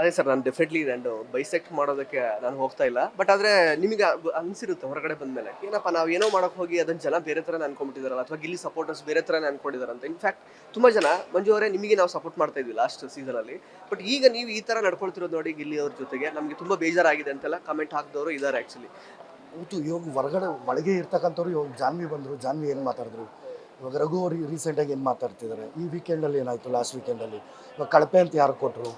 ಅದೇ ಸರ್, ನಾನು ಡೆಫಿನೆಟ್ಲಿ ನಾನು ಬೈಸೆಕ್ಟ್ ಮಾಡೋದಕ್ಕೆ ನಾನು ಹೋಗ್ತಾ ಇಲ್ಲ. ಬಟ್ ಆದರೆ ನಿಮಗೆ ಅನಿಸಿರುತ್ತೆ ಹೊರಗಡೆ ಬಂದಮೇಲೆ, ಏನಪ್ಪ ನಾವು ಏನೋ ಮಾಡೋಕ್ಕೆ ಹೋಗಿ ಅದನ್ನು ಜನ ಬೇರೆ ಥರನೇ ಅನ್ಕೊಂಡ್ಬಿಟ್ಟಿದಾರಲ್ಲ, ಅಥವಾ ಗಿಲ್ಲಿ ಸಪೋರ್ಟರ್ಸ್ ಬೇರೆ ಥರನೇ ಅನ್ಕೊಂಡಿದ್ದಾರೆ ಅಂತ. ಇನ್ಫ್ಯಾಕ್ಟ್ ತುಂಬ ಜನ ಮಂಜು ಅವರೇ ನಿಮಗೆ ನಾವು ಸಪೋರ್ಟ್ ಮಾಡ್ತಾ ಇದ್ವಿ ಲಾಸ್ಟ್ ಸೀಸನಲ್ಲಿ, ಬಟ್ ಈಗ ನೀವು ಈ ಥರ ನಡ್ಕೊಳ್ತಿರೋದು ನೋಡಿ ಗಿಲ್ಲಿ ಅವ್ರ ಜೊತೆಗೆ ನಮಗೆ ತುಂಬ ಬೇಜಾರಾಗಿದೆ ಅಂತೆಲ್ಲ ಕಮೆಂಟ್ ಹಾಕಿದವರು ಇದ್ದಾರೆ ಆ್ಯಕ್ಚುಲಿ. ಹೌದು, ಇವಾಗ ಹೊರಗಡೆ ಒಳಗೆ ಇರ್ತಕ್ಕಂಥವ್ರು ಇವಾಗ ಜಾನ್ವಿ ಬಂದರು, ಜಾನ್ವಿ ಏನು ಮಾತಾಡಿದ್ರು, ಇವಾಗ ರಘು ಅವರು ರೀಸೆಂಟಾಗಿ ಏನು ಮಾತಾಡ್ತಿದ್ದಾರೆ, ಈ ವೀಕೆಂಡಲ್ಲಿ ಏನಾಯಿತು, ಲಾಸ್ಟ್ ವೀಕೆಂಡಲ್ಲಿ ಇವಾಗ ಕಳಪೆ ಅಂತ ಯಾರು ಕೊಟ್ಟರು,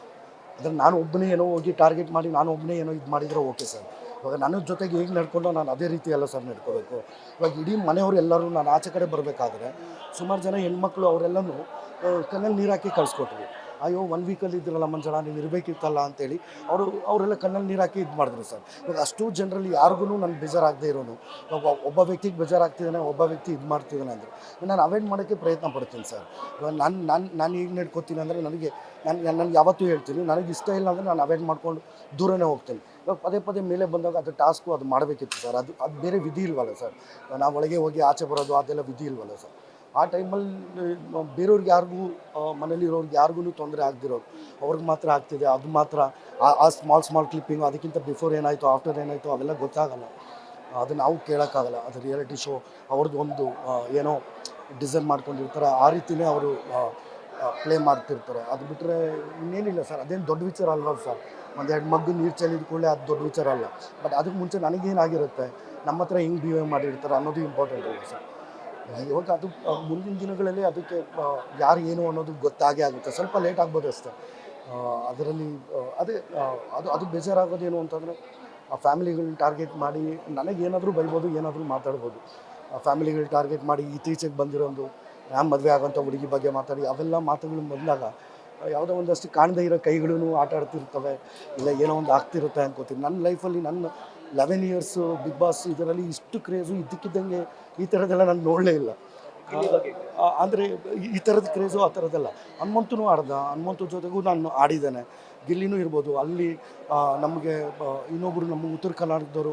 ಅದನ್ನು ನಾನು ಒಬ್ಬನೇ ಏನೋ ಹೋಗಿ ಟಾರ್ಗೆಟ್ ಮಾಡಿ ನಾನು ಒಬ್ಬನೇ ಏನೋ ಇದು ಮಾಡಿದರೆ ಓಕೆ ಸರ್. ಇವಾಗ ನನ್ನ ಜೊತೆಗೆ ಹೇಗೆ ನಡ್ಕೊಂಡು ನಾನು ಅದೇ ರೀತಿ ಎಲ್ಲ ಸರ್ ನಡ್ಕೋಬೇಕು. ಇವಾಗ ಇಡೀ ಮನೆಯವರು ಎಲ್ಲರೂ ನಾನು ಆಚೆ ಕಡೆ ಬರಬೇಕಾದ್ರೆ ಸುಮಾರು ಜನ ಹೆಣ್ಮಕ್ಳು ಅವರೆಲ್ಲನೂ ಕಣ್ಣಲ್ಲಿ ನೀರು ಹಾಕಿ ಕಳಿಸ್ಕೊಟ್ರು. ಅಯ್ಯೋ 1 ವೀಕಲ್ಲಿ ಇದ್ರಲ್ಲ ಮಂಜಣ್ಣ, ನೀವು ಇರಬೇಕಿತ್ತಲ್ಲ ಅಂತೇಳಿ ಅವರೆಲ್ಲ ಕಣ್ಣಲ್ಲಿ ನೀರು ಹಾಕಿ ಇದು ಮಾಡಿದ್ರು ಸರ್. ಇವಾಗ ಅಷ್ಟು ಜನರಲ್ಲಿ ಯಾರಿಗೂ ನಾನು ಬೇಜಾರಾಗದೇ ಇರೋನು, ಇವಾಗ ಒಬ್ಬ ವ್ಯಕ್ತಿಗೆ ಬೇಜಾರಾಗ್ತಿದ್ದಾನೆ, ಒಬ್ಬ ವ್ಯಕ್ತಿ ಇದು ಮಾಡ್ತಿದ್ದಾನೆ ಅಂದರೆ ನಾನು ಅವಾಯ್ಡ್ ಮಾಡೋಕ್ಕೆ ಪ್ರಯತ್ನ ಪಡ್ತೀನಿ ಸರ್. ಇವಾಗ ನಾನು ಹೇಗೆ ನಡ್ಕೋತೀನಿ ಅಂದರೆ ನನಗೆ ಯಾವತ್ತೂ ಹೇಳ್ತೀನಿ, ನನಗೆ ಇಷ್ಟ ಇಲ್ಲ ಅಂದರೆ ನಾನು ಅವಾಯ್ಡ್ ಮಾಡ್ಕೊಂಡು ದೂರನೇ ಹೋಗ್ತೀನಿ. ಇವಾಗ ಪದೇ ಪದೇ ಮೇಲೆ ಬಂದಾಗ ಅದು ಟಾಸ್ಕು ಅದು ಮಾಡಬೇಕಿತ್ತು ಸರ್. ಅದು ಬೇರೆ ವಿಧಿ ಇಲ್ವಲ್ಲ ಸರ್. ನಾವು ಒಳಗೆ ಹೋಗಿ ಆಚೆ ಬರೋದು ಅದೆಲ್ಲ ವಿಧಿ ಇಲ್ವಲ್ಲ ಸರ್. ಆ ಟೈಮಲ್ಲಿ ಬೇರೆಯವ್ರಿಗೆ ಯಾರಿಗೂ ಮನೇಲಿರೋರ್ಗೆ ಯಾರಿಗೂ ತೊಂದರೆ ಆಗದಿರೋದು ಅವ್ರಿಗೆ ಮಾತ್ರ ಆಗ್ತಿದೆ. ಅದು ಮಾತ್ರ ಆ ಸ್ಮಾಲ್ ಕ್ಲಿಪ್ಪಿಂಗು, ಅದಕ್ಕಿಂತ ಬಿಫೋರ್ ಏನಾಯಿತು ಆಫ್ಟರ್ ಏನಾಯಿತು ಅವೆಲ್ಲ ಗೊತ್ತಾಗಲ್ಲ. ಅದು ನಾವು ಕೇಳೋಕ್ಕಾಗಲ್ಲ. ಅದು ರಿಯಾಲಿಟಿ ಶೋ ಅವ್ರದ್ದು ಒಂದು ಏನೋ ಡಿಸೈನ್ ಮಾಡ್ಕೊಂಡಿರ್ತಾರೆ, ಆ ರೀತಿಯೇ ಅವರು ಪ್ಲೇ ಮಾಡ್ತಿರ್ತಾರೆ. ಅದು ಬಿಟ್ಟರೆ ಇನ್ನೇನಿಲ್ಲ ಸರ್. ಅದೇನು ದೊಡ್ಡ ವಿಚಾರ ಅಲ್ವ ಸರ್. ಒಂದೆರಡು ಮಗ್ಗು ನೀರು ಚೆಲ್ಲಿದ ಕೂಡಲೇ ಅದು ದೊಡ್ಡ ವಿಚಾರ ಅಲ್ಲ. ಬಟ್ ಅದಕ್ಕೆ ಮುಂಚೆ ನನಗೇನಾಗಿರುತ್ತೆ, ನಮ್ಮ ಹತ್ರ ಹೆಂಗೆ ಬಿಹೇವ್ ಮಾಡಿರ್ತಾರೆ ಅನ್ನೋದು ಇಂಪಾರ್ಟೆಂಟ್ ಅಲ್ಲ ಸರ್. ಇವಾಗ ಅದು ಮುಂದಿನ ದಿನಗಳಲ್ಲಿ ಅದಕ್ಕೆ ಯಾರು ಏನು ಅನ್ನೋದು ಗೊತ್ತಾಗೇ ಆಗುತ್ತೆ. ಸ್ವಲ್ಪ ಲೇಟ್ ಆಗ್ಬೋದು ಅಷ್ಟೇ. ಅದರಲ್ಲಿ ಅದೇ ಅದು ಬೇಜಾರಾಗೋದೇನು ಅಂತಂದರೆ, ಆ ಫ್ಯಾಮಿಲಿಗಳನ್ನ ಟಾರ್ಗೆಟ್ ಮಾಡಿ ನನಗೇನಾದರೂ ಬೈಬೋದು, ಏನಾದರೂ ಮಾತಾಡ್ಬೋದು. ಆ ಫ್ಯಾಮಿಲಿಗಳು ಟಾರ್ಗೆಟ್ ಮಾಡಿ ಇತ್ತೀಚೆಗೆ ಬಂದಿರೋದು ನಾನು ಮದುವೆ ಆಗೋಂಥ ಹುಡುಗಿ ಬಗ್ಗೆ ಮಾತಾಡಿ ಅವೆಲ್ಲ ಮಾತುಗಳು ಬಂದಾಗ ಯಾವುದೋ ಒಂದಷ್ಟು ಕಾಣದೇ ಇರೋ ಕೈಗಳೂ ಆಟ ಆಡ್ತಿರ್ತವೆ, ಇಲ್ಲ ಏನೋ ಒಂದು ಆಗ್ತಿರುತ್ತೆ ಅನ್ಕೋತೀನಿ. ನನ್ನ ಲೈಫಲ್ಲಿ ನನ್ನ 11 ಇಯರ್ಸು ಬಿಗ್ ಬಾಸ್ ಇದರಲ್ಲಿ ಇಷ್ಟು ಕ್ರೇಜು ಇದ್ದಕ್ಕಿದ್ದಂಗೆ ಈ ಥರದ್ದೆಲ್ಲ ನಾನು ನೋಡಲೇ ಇಲ್ಲ. ಅಂದರೆ ಈ ಥರದ ಕ್ರೇಜು ಆ ಥರದ್ದೆಲ್ಲ. ಹನುಮಂತನೂ ಹನುಮಂತು ಜೊತೆಗೂ ನಾನು ಆಡಿದ್ದೇನೆ. ಗಿಲ್ಲಿನೂ ಇರ್ಬೋದು, ಅಲ್ಲಿ ನಮಗೆ ಇನ್ನೊಬ್ಬರು ನಮ್ಮ ಉತ್ತರ ಕರ್ನಾಟಕದವರು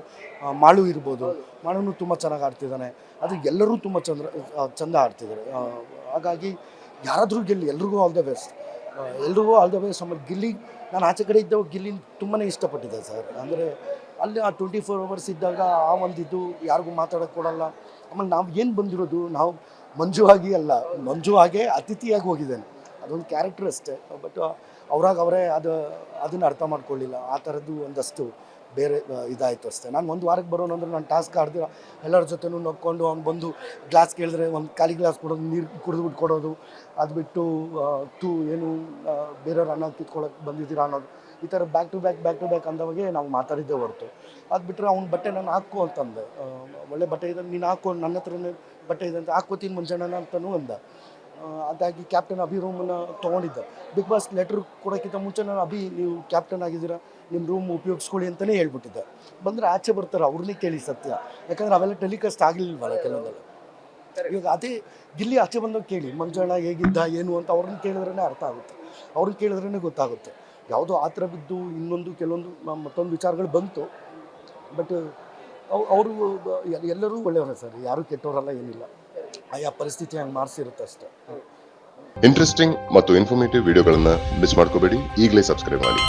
ಮಾಳು ಇರ್ಬೋದು, ಮಾಳುನೂ ತುಂಬ ಚೆನ್ನಾಗಿ ಆಡ್ತಿದ್ದಾನೆ. ಅದು ಎಲ್ಲರೂ ತುಂಬ ಚಂದ ಆಡ್ತಿದ್ದಾರೆ. ಹಾಗಾಗಿ ಯಾರಾದರೂ ಗೆಲ್ಲಿ, ಎಲ್ರಿಗೂ ಆಲ್ ದ ಬೆಸ್ಟ್, ಎಲ್ರಿಗೂ ಆಲ್ ದ ಬೆಸ್ಟ್. ಆಮೇಲೆ ಗಿಲ್ಲಿ, ನಾನು ಆಚೆ ಕಡೆ ಇದ್ದವಾಗ ಗಿಲ್ಲಿ ತುಂಬಾ ಇಷ್ಟಪಟ್ಟಿದ್ದೆ ಸರ್. ಅಂದರೆ ಅಲ್ಲಿ ಆ 24 hours ಇದ್ದಾಗ ಆ ಒಂದಿದ್ದು ಯಾರಿಗೂ ಮಾತಾಡೋಕ್ಕೆ ಕೊಡಲ್ಲ. ಆಮೇಲೆ ನಾವು ಏನು ಬಂದಿರೋದು, ನಾವು ಮಂಜು ಆಗಿ ಅಲ್ಲ, ಮಂಜು ಹಾಗೆ ಅತಿಥಿಯಾಗಿ ಹೋಗಿದ್ದೇನೆ. ಅದೊಂದು ಕ್ಯಾರೆಕ್ಟರ್ ಅಷ್ಟೇ. ಬಟ್ ಅವರೇ ಅದನ್ನು ಅರ್ಥ ಮಾಡ್ಕೊಳ್ಳಿಲ್ಲ. ಆ ಥರದ್ದು ಒಂದಷ್ಟು ಬೇರೆ ಇದಾಯಿತು ಅಷ್ಟೇ. ನಾನು 1 ವಾರಕ್ಕೆ ಬರೋನು ಅಂದರೆ ನಾನು ಟಾಸ್ಕ್ ಆಡ್ದಿರ ಎಲ್ಲರ ಜೊತೆನೂ ನಕ್ಕೊಂಡು ಅವ್ನು ಬಂದು ಗ್ಲಾಸ್ ಕೇಳಿದ್ರೆ ಒಂದು ಖಾಲಿ ಗ್ಲಾಸ್ ಕೊಡೋದು, ನೀರು ಕುಡಿದ್ಬಿಟ್ಟು ಕೊಡೋದು, ಅದು ಬಿಟ್ಟು ಏನು ಬೇರೆಯವ್ರು ಅನ್ನ ಕಿತ್ಕೊಳ್ಳೋಕೆ ಬಂದಿದ್ದೀರಾ ಅನ್ನೋದು, ಈ ಥರ ಬ್ಯಾಕ್ ಟು ಬ್ಯಾಕ್ ಅಂದವಾಗೆ ನಾವು ಮಾತಾಡಿದ್ದೇ ಹೊರತು. ಅದು ಬಿಟ್ಟರೆ ಅವ್ನ ಬಟ್ಟೆ ನಾನು ಹಾಕೋ ಅಂತಂದೆ, ಒಳ್ಳೆ ಬಟ್ಟೆ ಇದೆ ನೀನು ಹಾಕೋ, ನನ್ನ ಹತ್ರನೇ ಬಟ್ಟೆ ಇದೆ ಅಂತ ಹಾಕ್ಕೋತೀನಿ ಮುಂಜಾನೆ ಅಂತಲೂ ಅಂದ. ಅದಾಗಿ ಕ್ಯಾಪ್ಟನ್ ಅಭಿ ರೂಮನ್ನು ತೊಗೊಂಡಿದ್ದೆ. ಬಿಗ್ ಬಾಸ್ ಲೆಟ್ರ್ ಕೊಡೋಕ್ಕಿಂತ ಮುಂಚೆ ನಾನು ಅಭಿ ನೀವು ಕ್ಯಾಪ್ಟನ್ ಆಗಿದ್ದೀರಾ, ನಿಮ್ಮ ರೂಮ್ ಉಪಯೋಗಿಸ್ಕೊಳ್ಳಿ ಅಂತಲೇ ಹೇಳ್ಬಿಟ್ಟಿದ್ದೆ. ಬಂದರೆ ಆಚೆ ಬರ್ತಾರೆ, ಅವ್ರನ್ನೇ ಕೇಳಿ ಸತ್ಯ. ಯಾಕಂದರೆ ಅವೆಲ್ಲ ಟೆಲಿಕಾಸ್ಟ್ ಆಗಲಿಲ್ವಲ್ಲ ಕೆಲವೊಂದೆಲ್ಲ. ಇವಾಗ ಅದೇ ಗಿಲ್ಲಿ ಆಚೆ ಬಂದಾಗ ಕೇಳಿ ಮಂಜಣ್ಣ ಹೇಗಿದ್ದ ಏನು ಅಂತ ಅವ್ರನ್ನ ಕೇಳಿದ್ರೇ ಅರ್ಥ ಆಗುತ್ತೆ, ಅವ್ರನ್ನ ಕೇಳಿದ್ರೇ ಗೊತ್ತಾಗುತ್ತೆ. ಯಾವುದೋ ಆ ಥರ ಬಿದ್ದು ಇನ್ನೊಂದು ಕೆಲವೊಂದು ಮತ್ತೊಂದು ವಿಚಾರಗಳು ಬಂತು. ಬಟ್ ಅವರು ಎಲ್ಲರೂ ಒಳ್ಳೆಯವರೇ ಸರ್, ಯಾರೂ ಕೆಟ್ಟವರಲ್ಲ, ಏನಿಲ್ಲ. ಆಯಾ ಪರಿಸ್ಥಿತಿ ಹಂಗೆ ಮಾಡಿಸಿರುತ್ತೆ ಅಷ್ಟೇ. ಇಂಟ್ರೆಸ್ಟಿಂಗ್ ಮತ್ತು ಇನ್ಫಾರ್ಮೇಟಿವ್ ವಿಡಿಯೋಗಳನ್ನು ಮಿಸ್ ಮಾಡ್ಕೋಬೇಡಿ, ಈಗಲೇ ಸಬ್ಸ್ಕ್ರೈಬ್ ಮಾಡಿ.